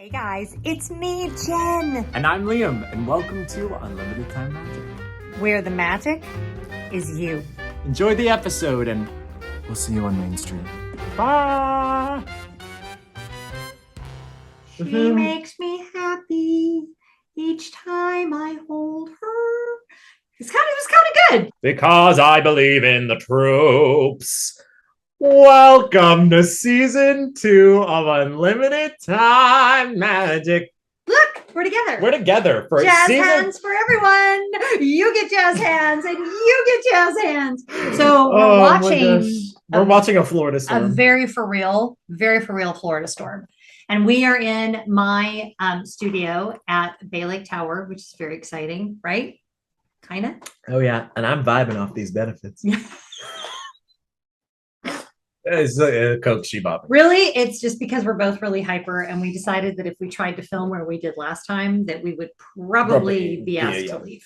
Hey guys, it's me, Jen. And I'm Liam, and welcome to Unlimited Time Magic, Where the magic is you. Enjoy the episode, and we'll see you on Main Street. Bye! She makes me happy each time I hold her. It was kind of good. Because I believe in the troops. Welcome to season 2 of Unlimited Time Magic. Look, we're together. We're together for jazz season. hands for everyone. You get jazz hands, and you get jazz hands. So we're watching a Florida storm. A very for real Florida storm. And we are in my studio at Bay Lake Tower, which is very exciting, right? Kind of. Oh, yeah. And I'm vibing off these benefits. It's a Coke she bought. Really? It's just because we're both really hyper, and we decided that if we tried to film where we did last time, that we would probably be asked to leave.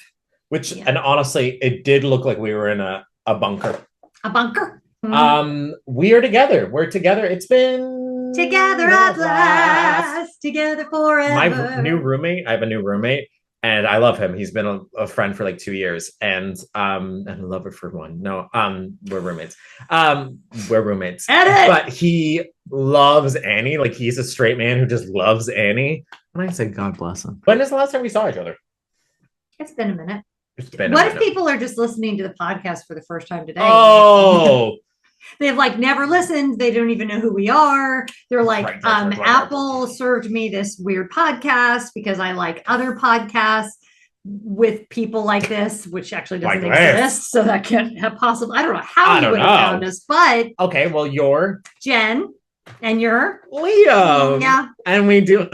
And honestly, it did look like we were in a bunker. A bunker? Mm-hmm. We are together. We're together. It's been... Together at last. Together forever. My new roommate, I have a new roommate, and I love him. He's been a friend for like 2 years, and a lover for one. No, we're roommates. We're roommates. Edit! But he loves Annie. Like, he's a straight man who just loves Annie. And I say, God bless him. When is the last time we saw each other? It's been a minute. What if people are just listening to the podcast for the first time today? Oh. They've like never listened. They don't even know who we are. They're like, Apple served me this weird podcast because I like other podcasts with people like this, which actually doesn't exist. So that can't have possible. I don't know how you would have found us, but okay. Well, you're Jen and you're Liam. Yeah. And we do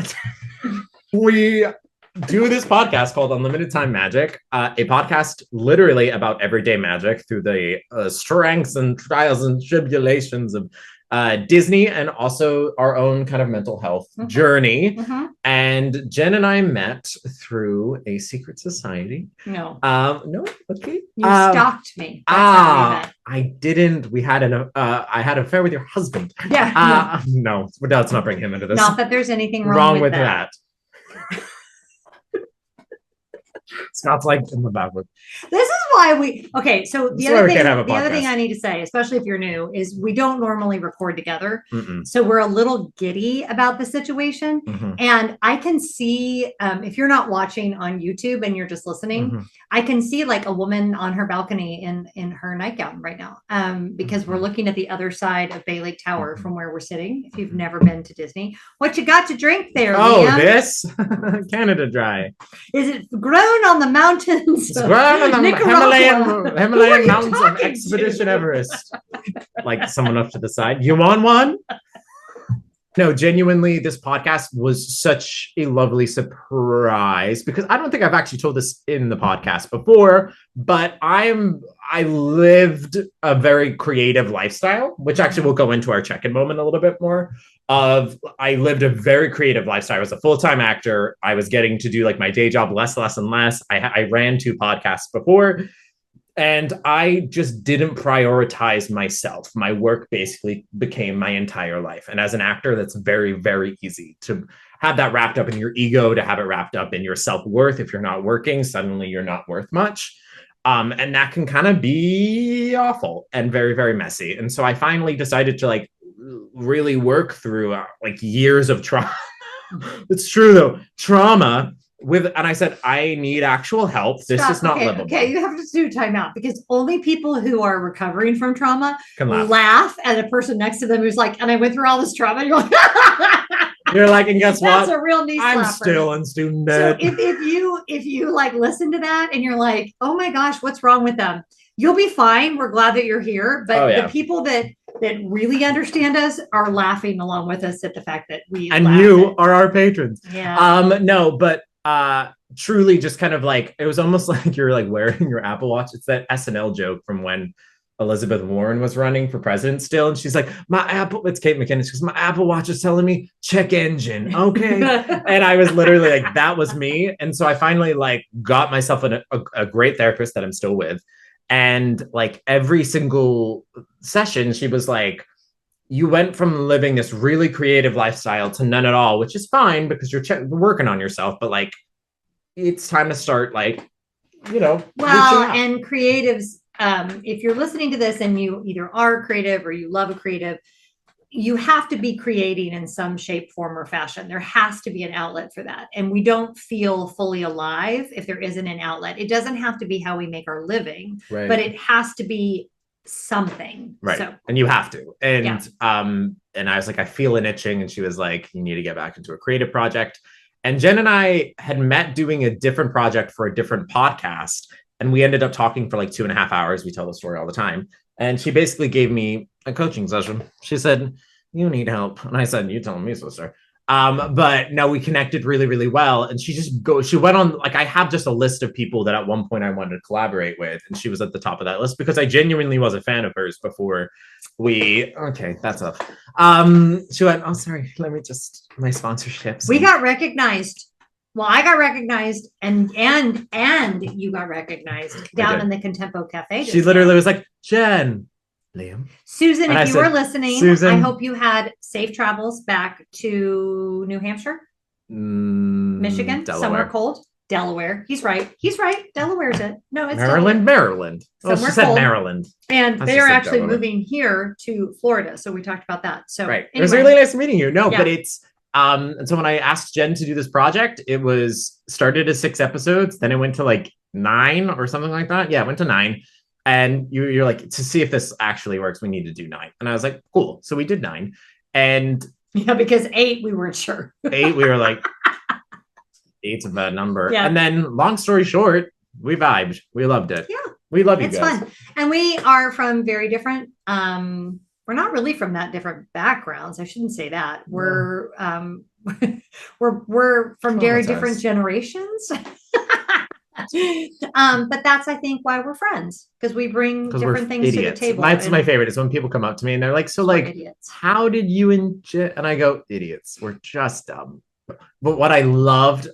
this podcast called Unlimited Time Magic, a podcast literally about everyday magic through the strengths and trials and tribulations of Disney, and also our own kind of mental health journey. Mm-hmm. And Jen and I met through a secret society. No. No. Okay. You stalked me. That's how we met. I didn't. We had I had an affair with your husband. Yeah. No, let's not bring him into this. Not that there's anything wrong with that. Scott's like in the backward. This is why so the other thing I need to say, especially if you're new, is we don't normally record together. Mm-mm. So we're a little giddy about the situation. Mm-hmm. And I can see, if you're not watching on YouTube and you're just listening, mm-hmm. I can see like a woman on her balcony in her nightgown right now. Because mm-hmm. we're looking at the other side of Bay Lake Tower mm-hmm. from where we're sitting. If you've never been to Disney, what you got to drink there, Liam? This Canada Dry. Is it grown on the mountains? It's grown on the Himalayan mountains of Expedition Everest. Like someone up to the side. You want one? No, genuinely, this podcast was such a lovely surprise because I don't think I've actually told this in the podcast before, but I lived a very creative lifestyle, which actually we'll go into our check-in moment a little bit more. I lived a very creative lifestyle. I was a full-time actor. I was getting to do like my day job less and less. I ran 2 podcasts before, and I just didn't prioritize myself. My work basically became my entire life. And as an actor, that's very, very easy to have that wrapped up in your ego, to have it wrapped up in your self-worth. If you're not working, suddenly you're not worth much. And that can kind of be awful and very, very messy. And so I finally decided to like really work through like years of trauma. It's true though, trauma and I said, I need actual help. This is not livable. Okay, you have to do time out because only people who are recovering from trauma can laugh at a person next to them who's like, and I went through all this trauma. And you're like, you're like, and guess what? That's a real knee slapper. I'm still in student ed. So if you like listen to that and you're like, oh my gosh, what's wrong with them? You'll be fine. We're glad that you're here. But the people that really understand us are laughing along with us at the fact that we you are our patrons. Yeah. No, but truly just kind of like, it was almost like you're like wearing your Apple Watch. It's that SNL joke from when Elizabeth Warren was running for president still. And she's like, it's Kate McKinnon. She goes, my Apple Watch is telling me check engine. Okay. And I was literally like, that was me. And so I finally like got myself a great therapist that I'm still with. And like every single session, she was like, you went from living this really creative lifestyle to none at all, which is fine because you're working on yourself, but like, it's time to start like, well, and creatives, if you're listening to this and you either are creative or you love a creative, you have to be creating in some shape, form, or fashion. There has to be an outlet for that. And we don't feel fully alive if there isn't an outlet. It doesn't have to be how we make our living, but it has to be something. Right. So, and you have to. And and I was like, I feel an itching. And she was like, you need to get back into a creative project. And Jen and I had met doing a different project for a different podcast. And we ended up talking for like 2.5 hours. We tell the story all the time. And she basically gave me a coaching session. She said, you need help. And I said, you telling me, sister. But no, we connected really, really well. And she went on, like, I have just a list of people that at one point I wanted to collaborate with. And she was at the top of that list because I genuinely was a fan of hers before that's up. She went, oh, sorry, let me just, my sponsorships. We got recognized. Well, I got recognized and you got recognized down in the Contempo Cafe. She literally was like, Jen, Liam. Susan, if you were listening, Susan, I hope you had safe travels back to New Hampshire, Michigan, Delaware. Somewhere cold. Delaware. He's right. Delaware's it. No, it's Maryland. Somewhere said cold. Maryland. And they are actually moving here to Florida. So we talked about that. So right. Anyway. It was really nice meeting you. No, but it's and so when I asked Jen to do this project, it was started as 6 episodes, then it went to like 9 or something like that. Yeah, it went to 9. And you're like, to see if this actually works, we need to do 9. And I was like, cool. So we did 9. And because 8, we weren't sure. 8, we were like, 8's a bad number. Yeah. And then long story short, we vibed. We loved it. Yeah. We love you guys. It's fun. And we are from very different, we're not really from that different backgrounds. I shouldn't say that. We're from very different generations. But that's, I think, why we're friends, because we bring different things to the table. That's my favorite is when people come up to me and they're like, so like, idiots. How did you and I go, idiots, we're just dumb. But what I loved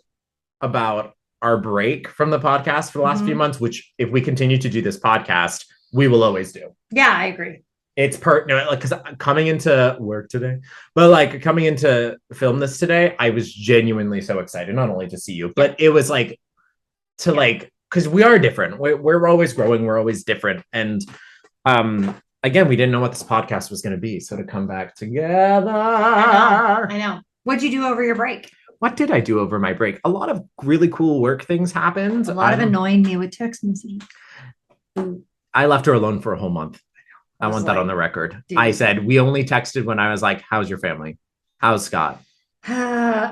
about our break from the podcast for the last few months, which if we continue to do this podcast, we will always do. Yeah, I agree. It's because coming into work today, but like coming into film this today, I was genuinely so excited, not only to see you, but it was like because we are different. We're always growing. We're always different. And again, we didn't know what this podcast was going to be. So to come back together. I know. What'd you do over your break? What did I do over my break? A lot of really cool work things happened. A lot of annoying me with text messaging. I left her alone for a whole month. I want that on the record. Dude. I said, we only texted when I was like, how's your family? How's Scott?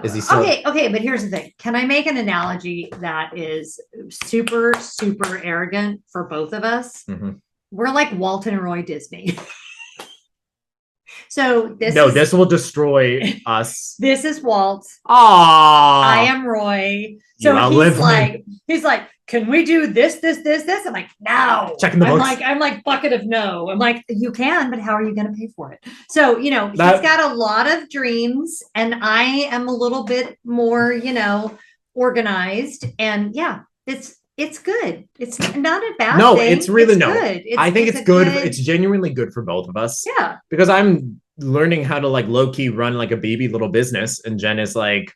Is he still okay? But here's the thing. Can I make an analogy that is super, super arrogant for both of us? Mm-hmm. We're like Walt and Roy Disney. So this will destroy us. This is Walt. Aww. I am Roy. So he's like, can we do this? I'm like, no. Checking the books. I'm like bucket of no. I'm like, you can, but how are you going to pay for it? So, he's got a lot of dreams and I am a little bit more, organized, and it's good. It's not a bad thing. It's really good. I think it's good. It's genuinely good for both of us. Yeah. Because I'm learning how to like low key run like a baby little business. And Jen is like,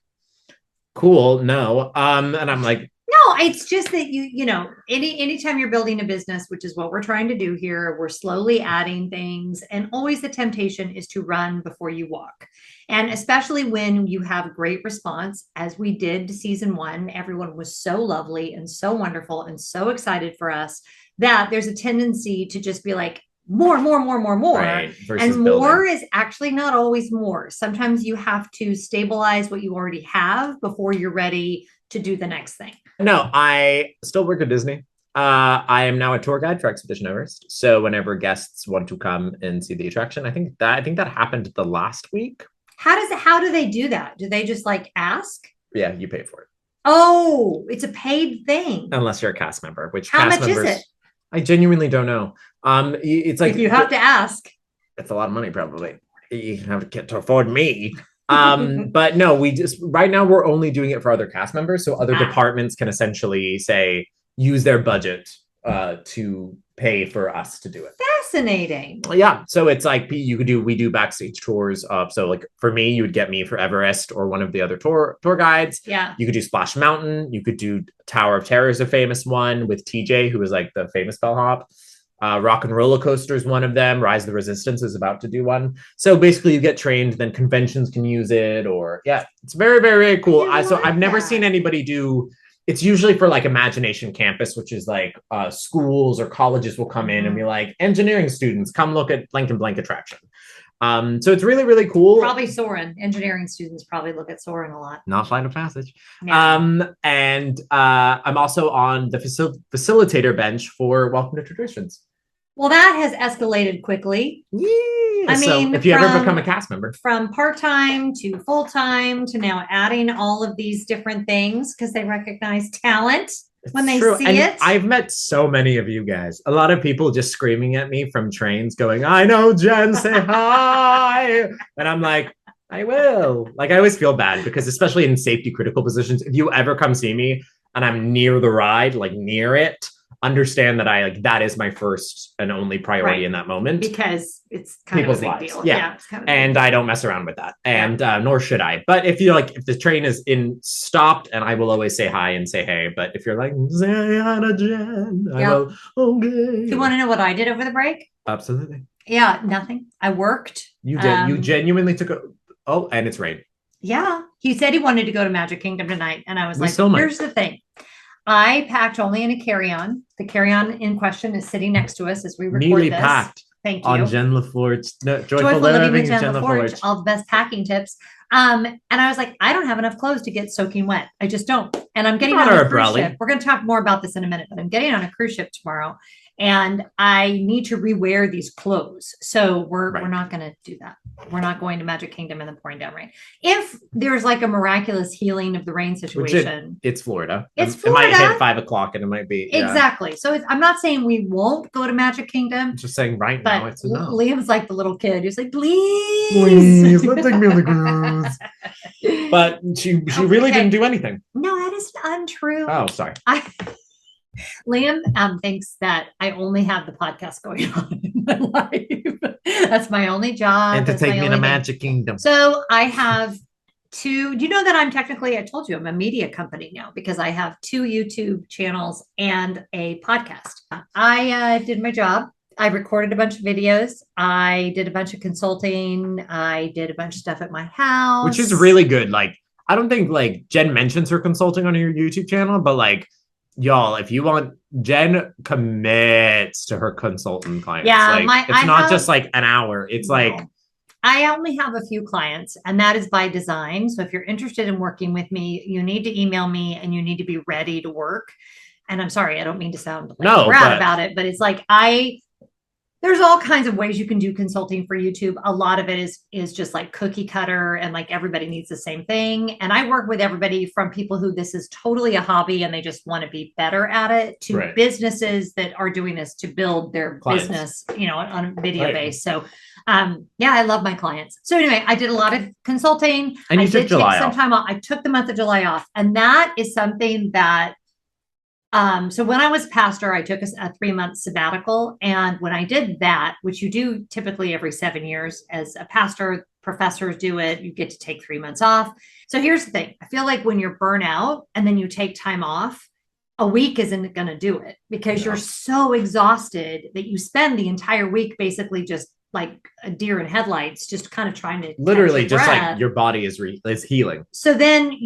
cool. No. And I'm like, no, it's just that anytime you're building a business, which is what we're trying to do here, we're slowly adding things, and always the temptation is to run before you walk. And especially when you have great response, as we did to season 1, everyone was so lovely and so wonderful and so excited for us that there's a tendency to just be like, more. Right, and more is actually not always more. Sometimes you have to stabilize what you already have before you're ready to do the next thing. No, I still work at Disney. I am now a tour guide for Expedition Everest. So whenever guests want to come and see the attraction, I think that happened the last week. How do they do that? Do they just like ask? Yeah, you pay for it. Oh, it's a paid thing. Unless you're a cast member, how much is it? I genuinely don't know. It's like if you have to ask. It's a lot of money, probably. You have to get to afford me. But no, right now we're only doing it for other cast members. So other departments can essentially use their budget to pay for us to do it. Fascinating. Yeah. So it's like we do backstage tours of, so like for me, you would get me for Everest or one of the other tour guides. Yeah. You could do Splash Mountain. You could do Tower of Terror is a famous one with TJ, who is like the famous bellhop. Rock and Roller Coaster is one of them. Rise of the Resistance is about to do one. So basically you get trained, then conventions can use it, or it's very, very, very cool. So I've never seen anybody do. It's usually for like Imagination Campus, which is like schools or colleges will come in and be like, engineering students, come look at blank and blank attraction. So it's really, really cool. Probably Soarin'. Engineering students probably look at Soarin' a lot. Not Flight of Passage. Yeah. And I'm also on the facilitator bench for Welcome to Traditions. Well, that has escalated quickly. Yeah. I mean, if you ever become a cast member, from part-time to full-time to now adding all of these different things because they recognize talent when they see it. I've met so many of you guys. A lot of people just screaming at me from trains going, I know, Jen, say hi. And I'm like, I will. Like, I always feel bad because especially in safety critical positions, if you ever come see me and I'm near the ride, like near it, understand that that is my first and only priority in that moment, because it's kind people's of a big lives. deal. Yeah. It's kind of and I don't mess around with that, and nor should I. But if if the train is stopped, and I will always say hi and say hey. But if you're like, say hi to Jen, I will. Okay. Do you want to know what I did over the break? Absolutely. Yeah, nothing. I worked. You did. You genuinely took and it's rain. Yeah, he said he wanted to go to Magic Kingdom tonight, and I was like, here's the thing. I packed only in a carry-on. The carry-on in question is sitting next to us as we record Neatly this. packed. Thank you. On Jen Lefforge. Joyful Living with Jen Lefforge. All the best packing tips. And I was like, I don't have enough clothes to get soaking wet. I just don't. And I'm getting on a cruise ship. We're going to talk more about this in a minute, but I'm getting on a cruise ship tomorrow. And I need to rewear these clothes. So we're not going to do that. We're not going to Magic Kingdom in the pouring down rain. If there's like a miraculous healing of the rain situation. It's Florida. It's Florida. It might hit 5 o'clock and it might be. Exactly. So I'm not saying we won't go to Magic Kingdom. I'm just saying right now it's a no. Liam's like the little kid. He's like, please. Let's take me on the cruise. But she really didn't do anything. No, that is untrue. Oh, sorry. Liam thinks that I only have the podcast going on in my life. That's my only job. And to take me to Magic Kingdom. So I have do you know that I'm technically, I told you, I'm a media company now because I have 2 YouTube channels and a podcast. I did my job. I recorded a bunch of videos. I did a bunch of consulting. I did a bunch of stuff at my house. Which is really good. Like, I don't think Jen mentions her consulting on her YouTube channel, but y'all, if you want, Jen commits to her consultant clients. Yeah, it's not just an hour. It's I only have a few clients, and that is by design. So if you're interested in working with me, you need to email me and you need to be ready to work. And I'm sorry, I don't mean to sound proud about it, but it's there's all kinds of ways you can do consulting for YouTube. A lot of it is just cookie cutter and everybody needs the same thing. And I work with everybody from people who this is totally a hobby and they just want to be better at it to businesses that are doing this to build their business, on a video base. So I love my clients. So anyway, I did a lot of consulting. And you took July off. I took the month of July off. And that is something that so when I was pastor, I took a 3-month sabbatical. And when I did that, which you do typically every 7 years as a pastor, professors do it, you get to take 3 months off. So here's the thing. I feel like when you're burnt out and then you take time off, a week isn't going to do it because you're so exhausted that you spend the entire week basically just like a deer in headlights, just kind of trying to literally just your body is healing. So then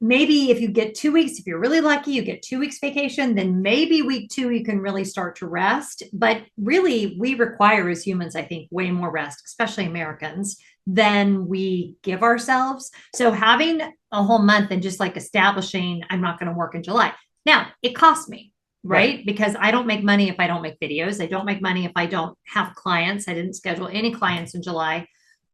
maybe if you get 2 weeks, if you're really lucky, you get 2 weeks vacation, then maybe week 2, you can really start to rest. But really we require as humans, I think, way more rest, especially Americans, than we give ourselves. So having a whole month and just establishing, I'm not going to work in July. Now it costs me. Right? Because I don't make money if I don't make videos. I don't make money if I don't have clients. I didn't schedule any clients in July,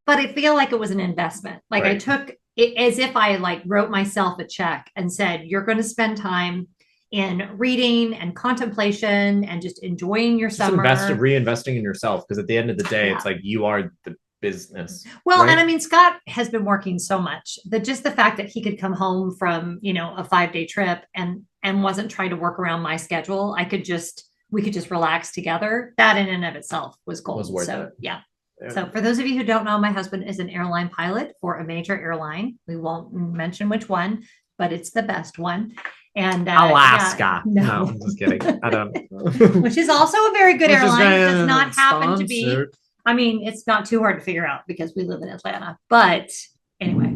but I feel like it was an investment. I took it as if I wrote myself a check and said, you're going to spend time in reading and contemplation and just enjoying your summer. Reinvesting in yourself. Because at the end of the day, it's you are the business. Well, and I mean, Scott has been working so much that just the fact that he could come home from, a 5-day trip and wasn't trying to work around my schedule. I could just we could just relax together. That in and of itself was gold. So yeah. So for those of you who don't know, my husband is an airline pilot for a major airline. We won't mention which one, but it's the best one. And Alaska. No, I'm just kidding. I don't. Which is also a very good airline. It does not happen to be. I mean, it's not too hard to figure out because we live in Atlanta. But anyway,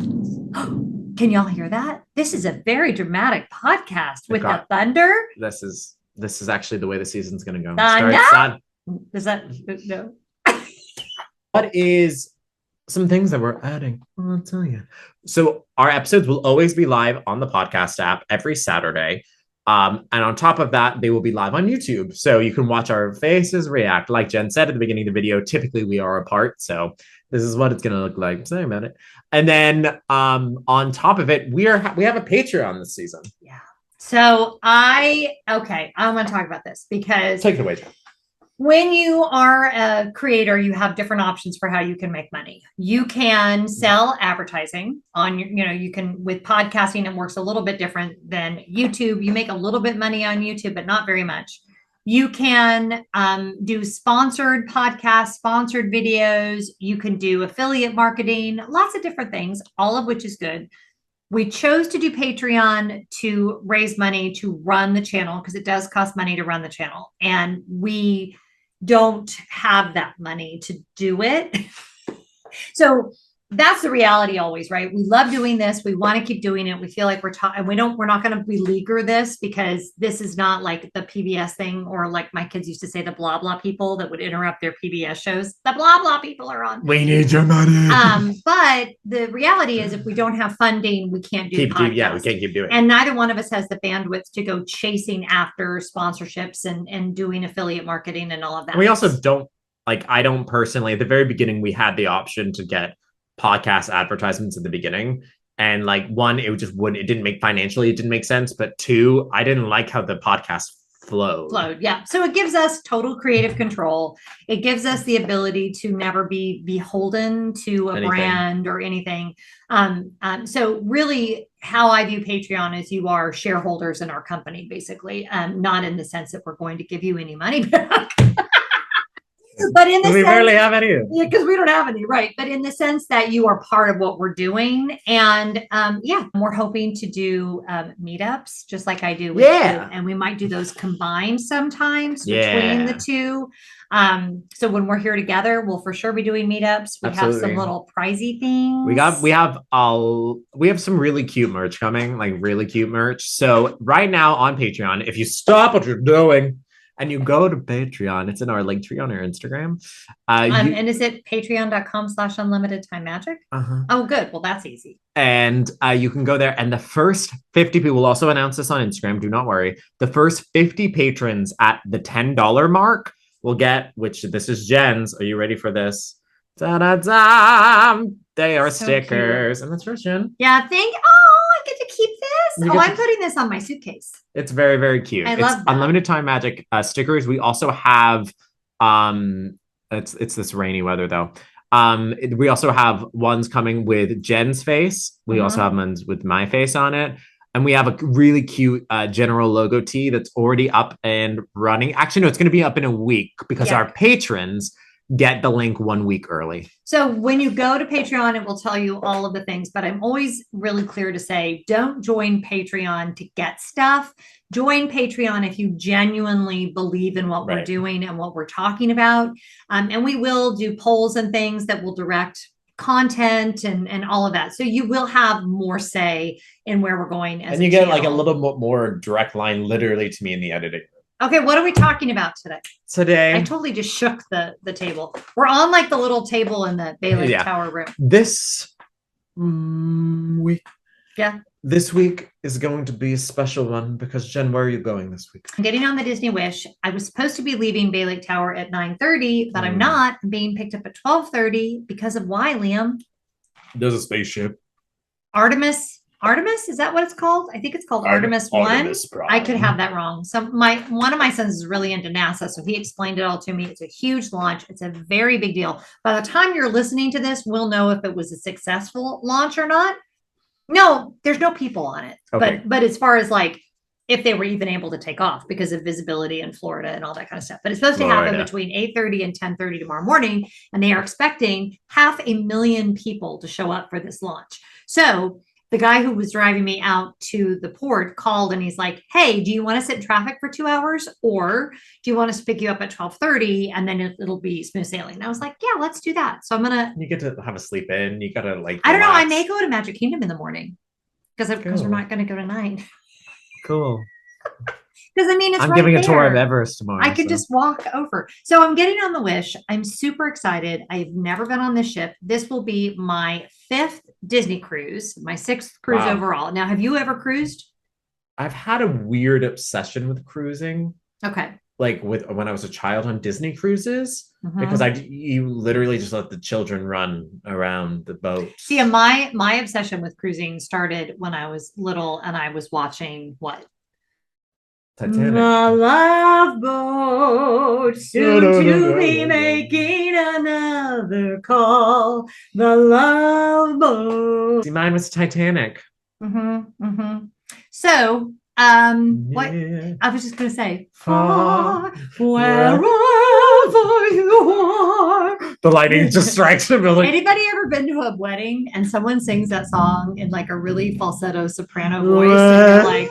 can y'all hear that? This is a very dramatic podcast with the thunder. This is actually the way the season's going to go. Is that no? What is some things that we're adding? I'll tell you. So our episodes will always be live on the podcast app every Saturday. And on top of that, they will be live on YouTube. So you can watch our faces react. Like Jen said at the beginning of the video, typically we are apart. So this is what it's going to look like. Sorry about it. And then on top of it, we have a Patreon this season. Yeah. So I want to talk about this because take it away, Jen. When you are a creator, you have different options for how you can make money. You can sell advertising on your, you can, with podcasting, it works a little bit different than YouTube. You make a little bit money on YouTube, but not very much. You can do sponsored podcasts, sponsored videos. You can do affiliate marketing, lots of different things, all of which is good. We chose to do Patreon to raise money to run the channel because it does cost money to run the channel. And we don't have that money to do it. So that's the reality always, right? We love doing this. We want to keep doing it. We feel like we're not going to beleaguer this because this is not like the PBS thing, or like my kids used to say, the blah, blah people that would interrupt their PBS shows. The blah, blah people are on. We need your money. But the reality is if we don't have funding, we can't do podcasts. We can't keep doing it. And neither one of us has the bandwidth to go chasing after sponsorships and doing affiliate marketing and all of that. And we also don't, I don't personally, at the very beginning, we had the option to get podcast advertisements at the beginning, and one, it didn't make sense, but two, I didn't like how the podcast flowed. Yeah. So it gives us total creative control. It gives us the ability to never be beholden to a brand or anything. So really how I view Patreon is you are shareholders in our company, basically, not in the sense that we're going to give you any money back. But in the sense, barely have any. Yeah, because we don't have any, right? But in the sense that you are part of what we're doing, and we're hoping to do meetups just like I do with you, and we might do those combined sometimes between the two. So when we're here together, we'll for sure be doing meetups. We have some little pricey things. We have some really cute merch coming, really cute merch. So right now on Patreon, if you stop what you're doing and you go to Patreon, it's in our link tree on our Instagram. And is it patreon.com/unlimitedtimemagic? Oh, good. Well, that's easy. And you can go there. And the first 50 people, we'll also announce this on Instagram, do not worry. The first 50 patrons at the $10 mark will get, which this is Jen's. Are you ready for this? Da-da-da! They are so stickers. Cute. And that's first, Jen. Yeah, I get to keep this. I'm putting this on my suitcase. It's very, very cute. I love that. Unlimited Time Magic stickers. We also have it's this rainy weather though. We also have ones coming with Jen's face. We also have ones with my face on it. And we have a really cute general logo tee that's already up and running. Actually, no, it's going to be up in a week because our patrons get the link 1 week early. So when you go to Patreon, it will tell you all of the things, but I'm always really clear to say, don't join Patreon to get stuff. Join Patreon if you genuinely believe in what we're doing and what we're talking about. And we will do polls and things that will direct content and all of that. So you will have more say in where we're going. And you get a little bit more direct line literally to me in the editing. Okay, what are we talking about today? Today, I totally just shook the table. We're on the little table in the Bailey Tower room. This week. Yeah. This week is going to be a special one because, Jen, where are you going this week? I'm getting on the Disney Wish. I was supposed to be leaving Bay Lake Tower at 9:30, but I'm not. I'm being picked up at 12:30 because of why, Liam? There's a spaceship. Artemis, is that what it's called? I think it's called Artemis 1. I could have that wrong. So one of my sons is really into NASA, so he explained it all to me. It's a huge launch. It's a very big deal. By the time you're listening to this, we'll know if it was a successful launch or not. No, there's no people on it. Okay. But as far as if they were even able to take off because of visibility in Florida and all that kind of stuff. But it's supposed to happen between 8:30 and 10:30 tomorrow morning. And they are expecting 500,000 people to show up for this launch. So the guy who was driving me out to the port called and he's like, hey, do you want to sit in traffic for 2 hours? Or do you want us to pick you up at 12:30 and then it'll be smooth sailing? And I was like, yeah, let's do that. So I'm going to. You get to have a sleep in. You got to like. I don't know. I may go to Magic Kingdom in the morning because we're not going to go tonight. Cool. Because I mean, it's I'm right giving there. a tour of Everest tomorrow. I could just walk over. So I'm getting on the Wish. I'm super excited. I've never been on this ship. This will be my 5th Disney cruise, my 6th cruise overall. Now, have you ever cruised? I've had a weird obsession with cruising. Okay. Like when I was a child on Disney cruises, because you literally just let the children run around the boat. See, my obsession with cruising started when I was little and I was watching what? Titanic. The Love Boat, soon to be making another call. The Love Boat. See, mine was Titanic. So, what I was just going to say, far wherever you are. The lightning just strikes the building. Anybody ever been to a wedding and someone sings that song in like a really falsetto soprano voice and you're like,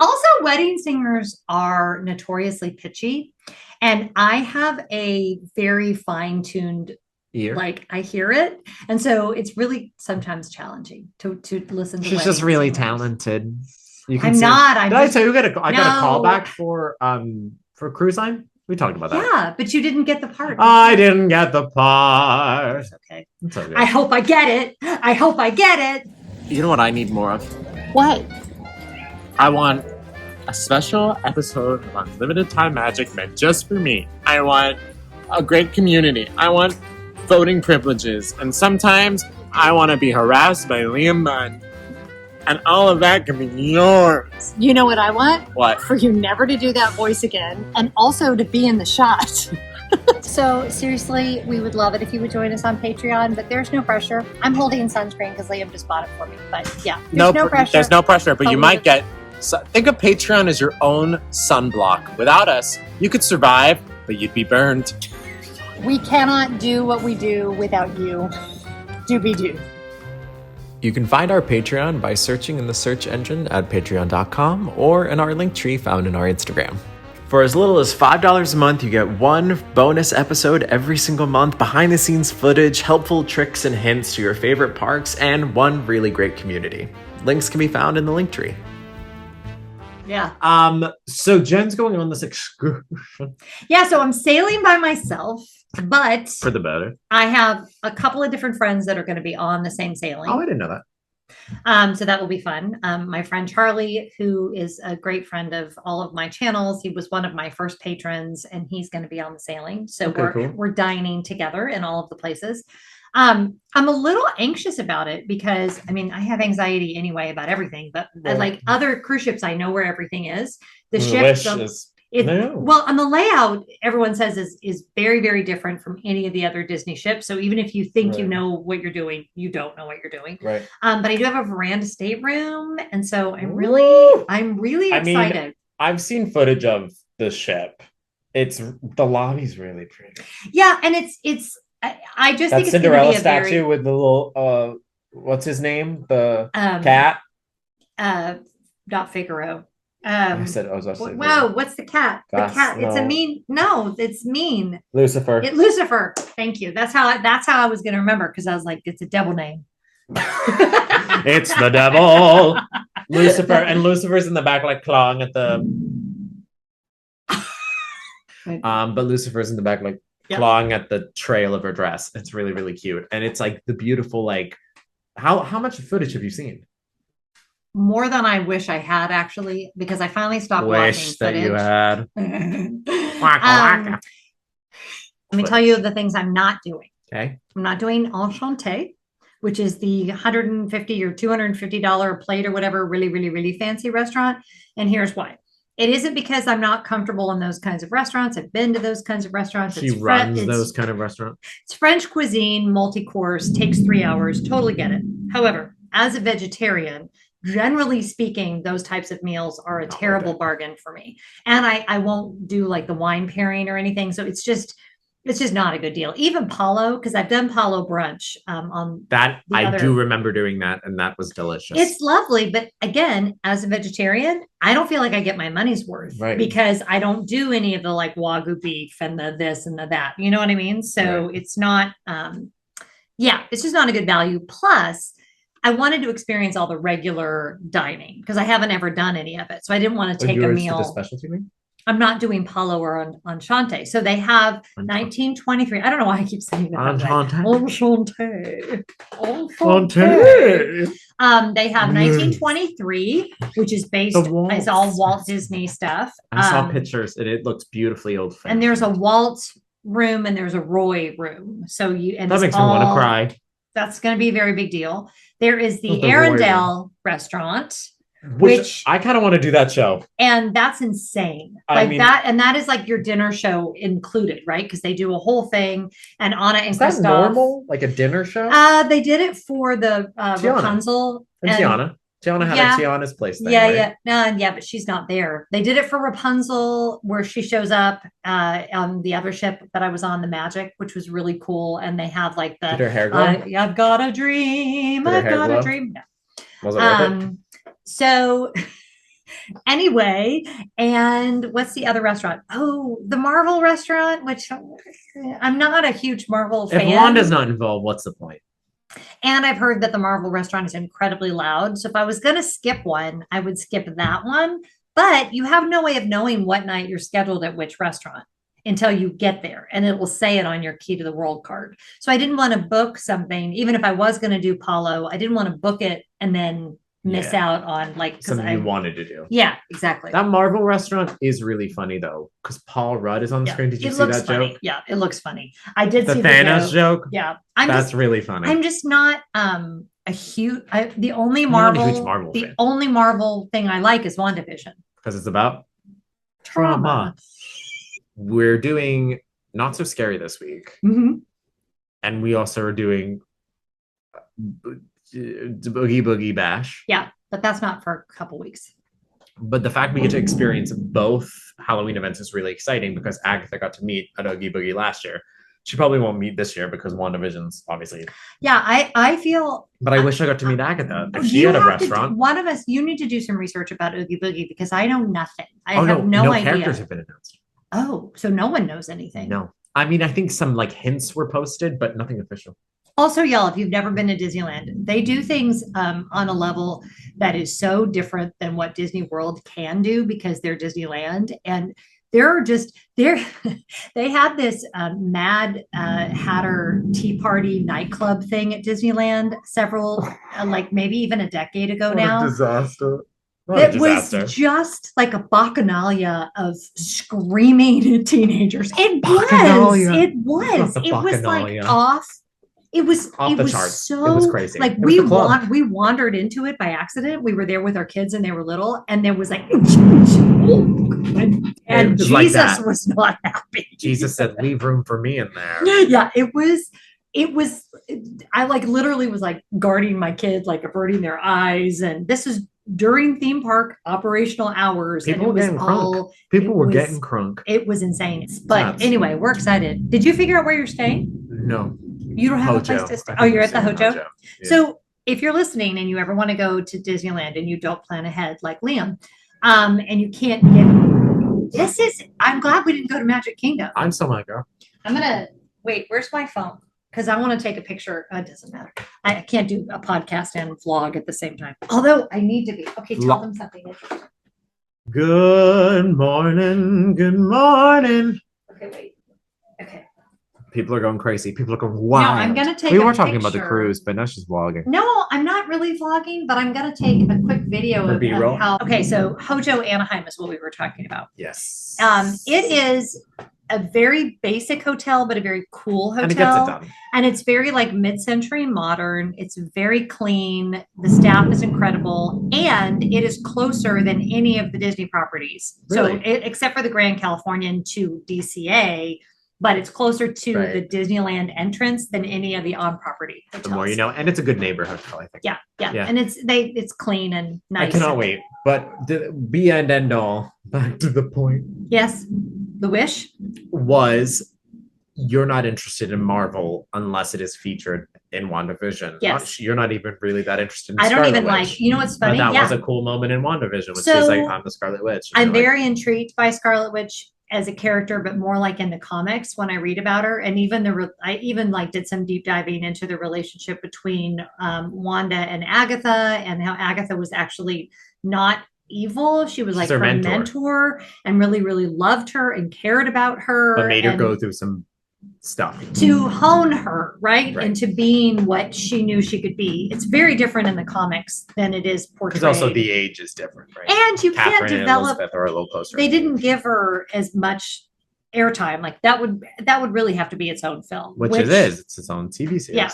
also, wedding singers are notoriously pitchy, and I have a very fine-tuned ear. Like I hear it, and so it's really sometimes challenging to listen to. She's just really talented. I'm not. Did I tell you I got a call back for cruise line? We talked about that. Yeah, but you didn't get the part. I didn't get the part. It's okay. It's okay. I hope I get it. I hope I get it. You know what I need more of? What? I want a special episode of Unlimited Time Magic meant just for me. I want a great community. I want voting privileges. And sometimes I want to be harassed by Liam Munn. And all of that can be yours. You know what I want? What? For you never to do that voice again. And also to be in the shot. So seriously, we would love it if you would join us on Patreon, but there's no pressure. I'm holding sunscreen because Liam just bought it for me. But yeah, there's no pressure. There's no pressure, but you might get... So think of Patreon as your own sunblock. Without us, you could survive, but you'd be burned. We cannot do what we do without you. Doobie-doo. You can find our Patreon by searching in the search engine at patreon.com or in our link tree found in our Instagram. For as little as $5 a month, you get one bonus episode every single month, behind-the-scenes footage, helpful tricks and hints to your favorite parks, and one really great community. Links can be found in the link tree. Yeah. So Jen's going on this excursion. Yeah, so I'm sailing by myself, but for the better. I have a couple of different friends that are going to be on the same sailing. Oh, I didn't know that. So that will be fun. My friend Charlie, who is a great friend of all of my channels, he was one of my first patrons, and he's going to be on the sailing. So we're dining together in all of the places. I'm a little anxious about it because I mean I have anxiety anyway about everything, but like other cruise ships, I know where everything is. The ship well, on the layout, everyone says is very, very different from any of the other Disney ships. So even if you think you know what you're doing, you don't know what you're doing. Right. But I do have a veranda stateroom, and so I'm really excited. I mean, I've seen footage of the ship. The lobby's really pretty. Yeah, and it's. I just think it's Cinderella gonna be statue with the little what's his name? The cat? Not Figaro. I was about to say what's the cat? The cat. No. It's mean. Lucifer. Lucifer. Thank you. That's how I was gonna remember, because I was like, it's a devil name. It's the devil. Lucifer. And Lucifer's in the back like clawing at the but Lucifer's in the back like clawing at the trail of her dress. It's really, really cute. And it's like the beautiful, like, how much footage have you seen? More than I wish I had, actually, because I finally stopped watching footage. You had. Let me tell you the things I'm not doing. Okay. I'm not doing Enchanté, which is the $150 or $250 plate or whatever, really, really, really fancy restaurant. And here's why. It isn't because I'm not comfortable in those kinds of restaurants. I've been to those kinds of restaurants. She runs those kind of restaurants. It's French cuisine, multi-course, takes 3 hours. Totally get it. However, as a vegetarian, generally speaking, those types of meals are a terrible bargain for me. And I won't do like the wine pairing or anything. So it's just not a good deal. Even Palo, because I've done Palo brunch on that. I do remember doing that, and that was delicious. It's lovely, but again, as a vegetarian, I don't feel like I get my money's worth because I don't do any of the like Wagyu beef and the this and the that. You know what I mean? So it's not. It's just not a good value. Plus, I wanted to experience all the regular dining because I haven't ever done any of it, so I didn't want to take a meal. The specialty meal? I'm not doing Palo or Enchante. So they have 1923. I don't know why I keep saying that. Enchante. They have 1923, which is based, it's all Walt Disney stuff. I saw pictures and it looks beautifully old-fashioned. And there's a Walt room and there's a Roy room. So that makes me want to cry. That's going to be a very big deal. There is the Arendelle restaurant. Which I kind of want to do that show. And that's insane. That is like your dinner show included, right? Because they do a whole thing. And Anna and Christoph. Is that normal? Like a dinner show? They did it for the Rapunzel. And Tiana. Tiana had Tiana's place there. But she's not there. They did it for Rapunzel, where she shows up on the other ship that I was on, the Magic, which was really cool. And they have like the... Did her hair glow? I've got a dream. I've got a dream. No. Was it worth it? So anyway, and what's the other restaurant? Oh, the Marvel restaurant, which I'm not a huge Marvel fan. If Wanda's not involved, what's the point? And I've heard that the Marvel restaurant is incredibly loud. So if I was going to skip one, I would skip that one. But you have no way of knowing what night you're scheduled at which restaurant until you get there. And it will say it on your Key to the World card. So I didn't want to book something, even if I was going to do Palo, I didn't want to book it and then miss out on like something you wanted to do. Yeah, exactly. That Marvel restaurant is really funny though, because Paul Rudd is on the screen. Did you see that joke? Yeah, it looks funny. I did see the Thanos joke. Yeah, that's really funny. I'm just not a huge. The only Marvel thing I like is WandaVision because it's about trauma. We're doing Not So Scary this week, and we also are doing Boogie Boogie Bash. Yeah, but that's not for a couple weeks. But the fact we get to experience both Halloween events is really exciting because Agatha got to meet at Oogie Boogie last year. She probably won't meet this year because WandaVision's obviously. Yeah, I feel. But I wish I got to meet Agatha if she had a restaurant. One of us, you need to do some research about Oogie Boogie because I know nothing. I have no idea. Characters have been announced. Oh, so no one knows anything. No. I mean, I think some like hints were posted, but nothing official. Also, y'all, if you've never been to Disneyland, they do things on a level that is so different than what Disney World can do because they're Disneyland. And they had this Mad Hatter Tea Party nightclub thing at Disneyland several, like maybe even a decade ago now. Disaster. It was just like a bacchanalia of screaming teenagers. It was like off. It was off the charts. It was crazy. Like we wandered into it by accident. We were there with our kids and they were little, and there was like, and Jesus like was not happy. Jesus said, "Leave room for me in there." Yeah, it was. I like literally was like guarding my kids, like averting their eyes, and this is during theme park operational hours. People were getting crunk. People were getting crunk. It was insane. But anyway, we're excited. Did you figure out where you're staying? No. You don't have Hojo. a place to stay. Oh, you're at the Hojo? Yeah. So if you're listening and you ever want to go to Disneyland and you don't plan ahead like Liam, and you can't I'm glad we didn't go to Magic Kingdom. I'm so my girl. I'm going to, wait, where's my phone? Because I want to take a picture. It doesn't matter. I can't do a podcast and vlog at the same time. Although I need to be. Okay, tell them something interesting. Good morning. Good morning. Okay, wait. Okay. People are going crazy. People are going wild. No, I'm going to take We were talking about the cruise, but now she's vlogging. No, I'm not really vlogging, but I'm going to take a quick video of how. Okay, so Hojo Anaheim is what we were talking about. Yes. It is a very basic hotel, but a very cool hotel. And it gets it done. And it's very like mid-century modern. It's very clean. The staff is incredible. And it is closer than any of the Disney properties. Really? So except for the Grand Californian to DCA, but it's closer to the Disneyland entrance than any of the on-property hotels. The more you know, and it's a good neighbor hotel, I think. Yeah. And it's clean and nice. I cannot wait. But the be end all, back to the point. Yes, the wish was you're not interested in Marvel unless it is featured in WandaVision. Yes. You're not even really that interested in I don't Scarlet even Witch. like, you know what's funny? But that was a cool moment in WandaVision when she's like, I'm the Scarlet Witch. I'm very intrigued by Scarlet Witch as a character, but more like in the comics when I read about her. And even I even like did some deep diving into the relationship between Wanda and Agatha, and how Agatha was actually not evil. She was like her mentor and really, really loved her and cared about her. But made her go through some stuff to hone her right into being what she knew she could be. It's very different in the comics than it is portrayed. Because also the age is different, right? And you Catherine can't develop. And Elizabeth are a little closer. They didn't give her as much airtime. Like that would really have to be its own film, which it is. It's its own TV series. Yeah.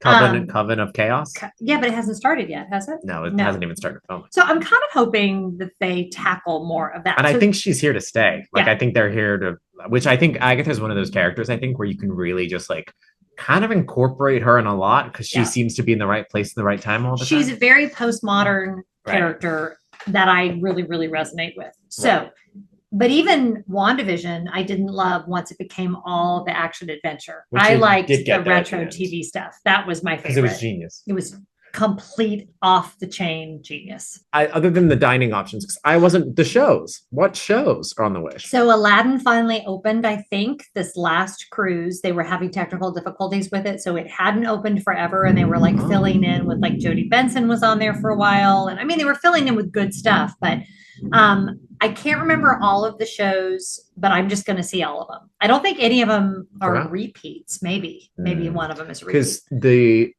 Coven of Chaos. Yeah, but it hasn't started yet, has it? No, it hasn't even started filming. So I'm kind of hoping that they tackle more of that. And I think she's here to stay. Like I think they're here to, which I think Agatha is one of those characters, I think, where you can really just like kind of incorporate her in a lot because she seems to be in the right place at the right time all the time. She's a very postmodern character that I really, really resonate with. So, but even WandaVision, I didn't love once it became all the action adventure. I liked the retro TV stuff. That was my favorite. Because it was genius. It was complete off the chain genius. Other than the dining options, because I wasn't the shows. What shows are on the wish? So Aladdin finally opened, I think, this last cruise. They were having technical difficulties with it, so it hadn't opened forever, and they were like filling in with like Jodie Benson was on there for a while, and I mean they were filling in with good stuff, but I can't remember all of the shows, but I'm just going to see all of them. I don't think any of them are repeats. Maybe one of them is a repeat. Because the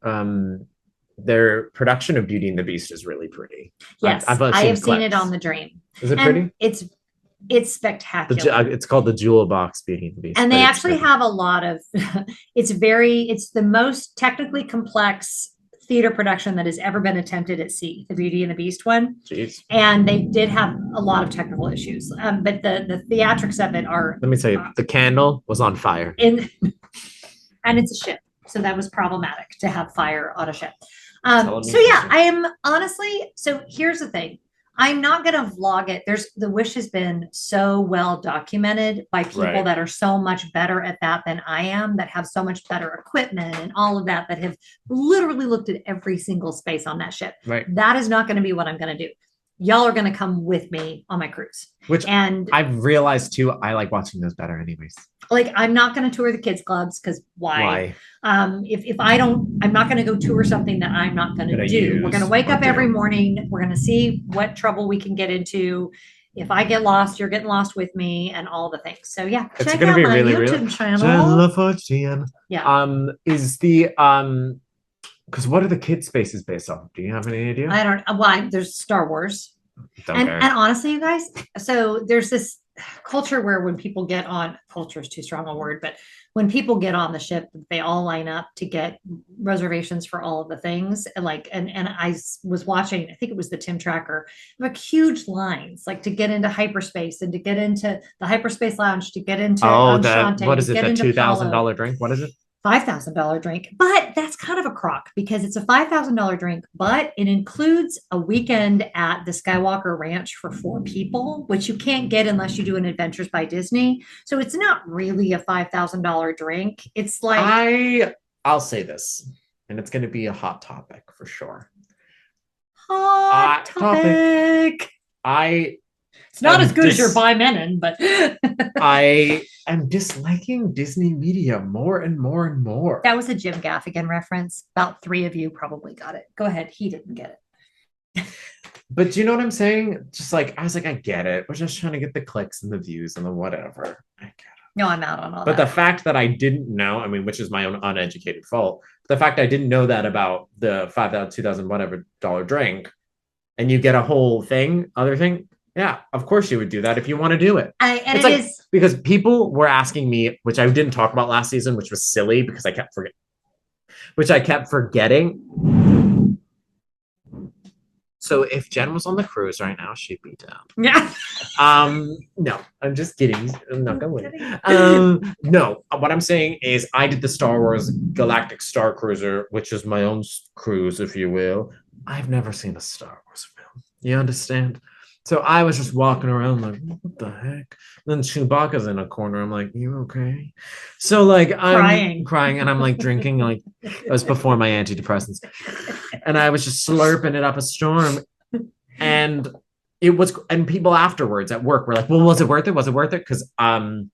their production of Beauty and the Beast is really pretty. Yes, I have seen it on the Dream. Is it pretty? It's spectacular. It's called the Jewel Box Beauty and the Beast. And they actually have a lot of. It's the most technically complex theater production that has ever been attempted at sea, the Beauty and the Beast one. Jeez. And they did have a lot of technical issues, but the theatrics of it are. Let me tell you, the candle was on fire. And it's a ship, so that was problematic to have fire on a ship. So yeah, I am honestly. So here's the thing. I'm not going to vlog it. The wish has been so well documented by people that are so much better at that than I am, that have so much better equipment and all of that have literally looked at every single space on that ship. Right. That is not going to be what I'm going to do. Y'all are going to come with me on my cruise. And I've realized too, I like watching those better anyways. Like, I'm not going to tour the kids clubs because why? If I don't, I'm not going to go tour something that I'm not going to do. We're going to wake up every morning. We're going to see what trouble we can get into. If I get lost, you're getting lost with me and all the things. So yeah, it's check out be my really, YouTube really, channel. Lefforge. Yeah. Is the because what are the kids spaces based on? Do you have any idea? I don't. Why? There's Star Wars. And honestly, you guys, so there's this culture where when people get on, culture is too strong a word, but when people get on the ship, they all line up to get reservations for all of the things. And I was watching, I think it was the Tim Tracker, like huge lines, like to get into hyperspace and to get into the hyperspace lounge, to get into what is it? The $2,000 drink? What is it? $5,000 drink, but that's kind of a crock because it's a $5,000 drink, but it includes a weekend at the Skywalker Ranch for 4 people, which you can't get unless you do an Adventures by Disney. So it's not really a $5,000 drink. It's like I'll say this, and it's going to be a hot topic for sure. Hot topic. It's not as good as your By Menon, but I am disliking Disney media more and more and more. That was a Jim Gaffigan reference. About 3 of you probably got it. Go ahead. He didn't get it. But do you know what I'm saying? Just like, I was like, I get it. We're just trying to get the clicks and the views and the whatever. I get it. No, I'm out on all but that. The fact that I didn't know, I mean, which is my own uneducated fault, the fact I didn't know that about the $5,000 whatever dollar drink, and you get a whole other thing. Yeah, of course you would do that if you want to do it. Because people were asking me, which I didn't talk about last season, which was silly because I kept forgetting. So if Jen was on the cruise right now, she'd be down. Yeah. No, I'm just kidding. I'm not gonna win. No, what I'm saying is I did the Star Wars Galactic Star Cruiser, which is my own cruise, if you will. I've never seen a Star Wars film. You understand? So I was just walking around like, what the heck? Then Chewbacca's in a corner. I'm like, you okay? So like I'm crying and I'm like drinking, like it was before my antidepressants. And I was just slurping it up a storm. And it was, and people afterwards at work were like, well, was it worth it? Was it worth it? Because and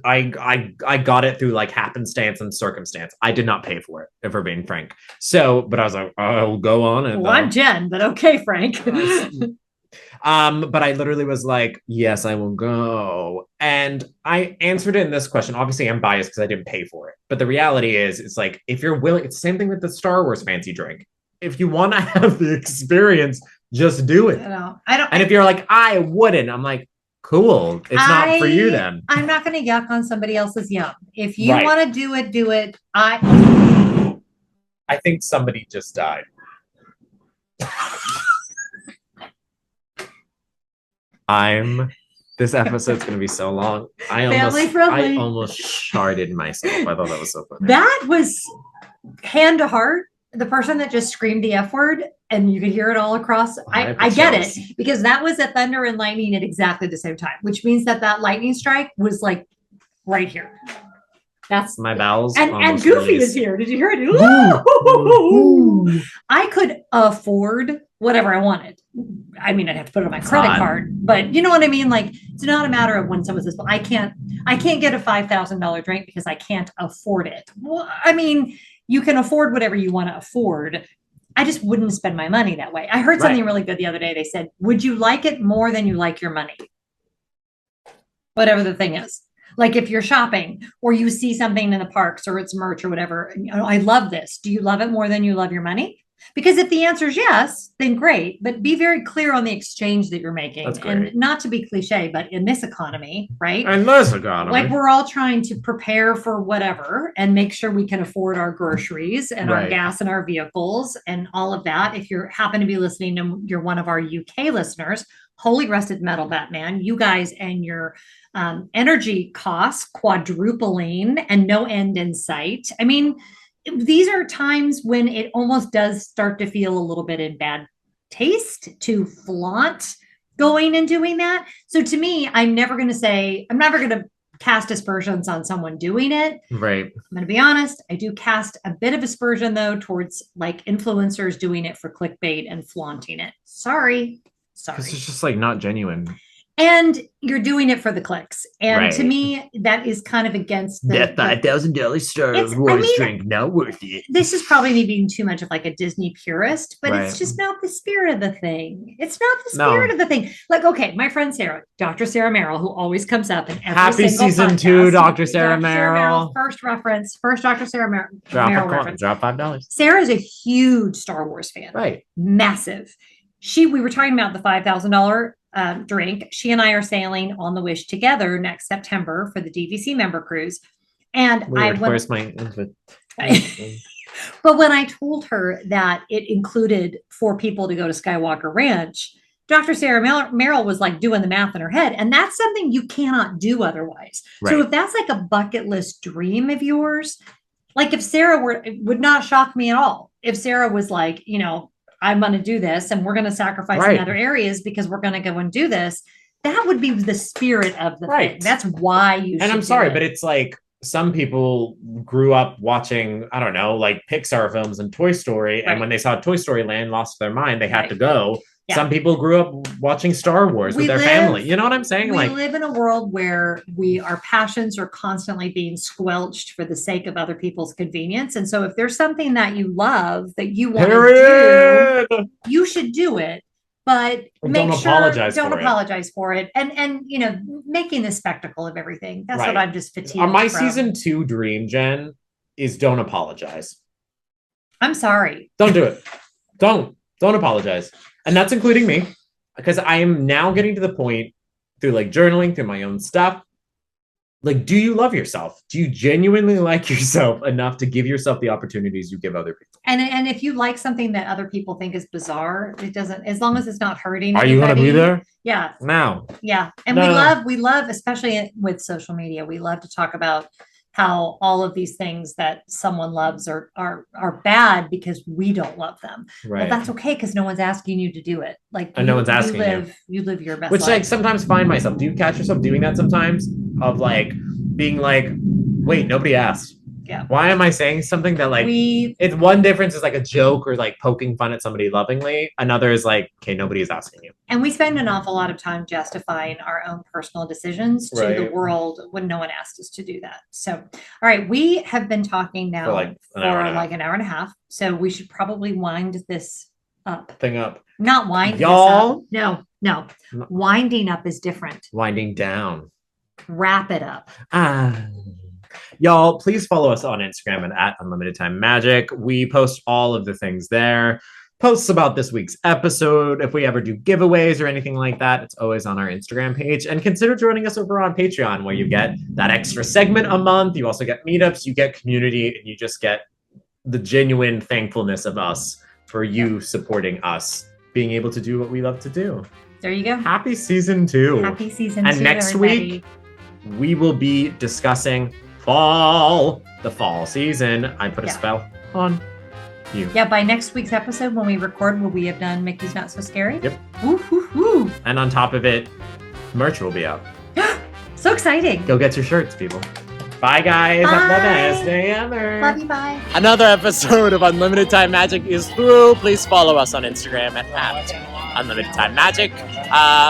I got it through like happenstance and circumstance. I did not pay for it, if we're being frank. So, but I was like, I'll go on. And well, I'm Jen, but okay, Frank. But I literally was like, yes, I will go. And I answered it in this question. Obviously, I'm biased because I didn't pay for it. But the reality is, it's like, if you're willing, it's the same thing with the Star Wars fancy drink. If you want to have the experience, just do it. I don't. And if you're like, I wouldn't, I'm like, cool. It's not for you then. I'm not going to yuck on somebody else's yum. If you want to do it, do it. I think somebody just died. This episode's gonna be so long. I almost sharded myself. I thought that was so funny. That was hand to heart. The person that just screamed the F word and you could hear it all across. I get it, because that was a thunder and lightning at exactly the same time, which means that lightning strike was like right here. That's my bowels. And Goofy is here. Did you hear it? Ooh. I could afford whatever I wanted. I mean, I'd have to put it on my credit card, but you know what I mean? Like, it's not a matter of when someone says, well, I can't get a $5,000 drink because I can't afford it. Well, I mean, you can afford whatever you want to afford. I just wouldn't spend my money that way. I heard something really good the other day. They said, would you like it more than you like your money? Whatever the thing is. Like if you're shopping or you see something in the parks or it's merch or whatever, I love this. Do you love it more than you love your money? Because if the answer is yes, then great. But be very clear on the exchange that you're making. That's great. And not to be cliche, but in this economy, right? In this economy. Like we're all trying to prepare for whatever and make sure we can afford our groceries and our gas and our vehicles and all of that. If you happen to be listening and you're one of our UK listeners, Holy Rusted Metal Batman, you guys and your energy costs quadrupling and no end in sight. I mean, these are times when it almost does start to feel a little bit in bad taste to flaunt going and doing that. So to me, I'm never going to cast aspersions on someone doing it. Right. I'm going to be honest. I do cast a bit of aspersion though towards like influencers doing it for clickbait and flaunting it. Sorry. Because it's just like not genuine. And you're doing it for the clicks. And to me, that is kind of against that $5,000 Star Wars drink, not worth it. This is probably me being too much of like a Disney purist, but it's just not the spirit of the thing. It's not the spirit of the thing. Like, okay, my friend Sarah, Dr. Sarah Merrill, who always comes up in every Happy single season podcast, 2, Dr. Sarah Merrill. First Dr. Sarah Merrill reference. Drop $5. Sarah is a huge Star Wars fan. Right. Massive. We were talking about the $5,000 drink. She and I are sailing on the Wish together next September for the DVC member cruise. And where's my input? But when I told her that it included 4 people to go to Skywalker Ranch, Dr. Sarah Merrill was like doing the math in her head. And that's something you cannot do otherwise. Right. So if that's like a bucket list dream of yours, like if Sarah it would not shock me at all. If Sarah was like, I'm going to do this and we're going to sacrifice in other areas because we're going to go and do this. That would be the spirit of the thing. That's why you And I'm sorry, but it's like some people grew up watching, I don't know, like Pixar films and Toy Story. And when they saw Toy Story Land, lost their mind, they had to go. Yeah. Some people grew up watching Star Wars with their family. You know what I'm saying? We live in a world where our passions are constantly being squelched for the sake of other people's convenience. And so if there's something that you love that you want to do, you should do it. But don't apologize for it. And making the spectacle of everything. That's what I'm just fatigued my from. Season 2 dream, Jen, is don't apologize. I'm sorry. Don't do it. Don't apologize. And that's including me, because I am now getting to the point through like journaling, through my own stuff. Like, do you love yourself? Do you genuinely like yourself enough to give yourself the opportunities you give other people? And if you like something that other people think is bizarre, it doesn't, as long as it's not hurting Are you going to be there? Yeah. Now. Yeah. And No. we love, especially with social media, we love to talk about how all of these things that someone loves are bad because we don't love them. Right. But that's okay because no one's asking you to do it. Like, and no one's asking you live your best Which life. like sometimes find myself. Do you catch yourself doing that sometimes? Of like being like, wait, nobody asked. Yeah. Why am I saying something that like it's one difference is like a joke or like poking fun at somebody lovingly. Another is like, okay, nobody is asking you. And we spend an awful lot of time justifying our own personal decisions to the world when no one asked us to do that. So, all right, we have been talking now for an hour and a half. So we should probably wind this up. Not wind y'all. This up. No. Winding up is different. Winding down. Wrap it up. Y'all, please follow us on Instagram at Unlimited Time Magic. We post all of the things there. Posts about this week's episode. If we ever do giveaways or anything like that, it's always on our Instagram page. And consider joining us over on Patreon, where you get that extra segment a month. You also get meetups, you get community, and you just get the genuine thankfulness of us for you supporting us, being able to do what we love to do. There you go. Happy season 2. Happy season 2, and next week, we will be discussing the fall season. I put a spell on you. Yeah, by next week's episode, when we record, will we have done Mickey's Not So Scary? Yep. Woo. And on top of it, merch will be out. So exciting. Go get your shirts, people. Bye, guys. Bye. Have the best day ever. Love you, bye. Another episode of Unlimited Time Magic is through. Please follow us on Instagram at Unlimited Time Magic.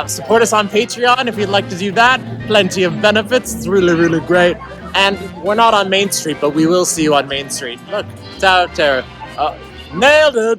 Support us on Patreon if you'd like to do that. Plenty of benefits. It's really, really great. And we're not on Main Street, but we will see you on Main Street. Look, it's out there. Nailed it.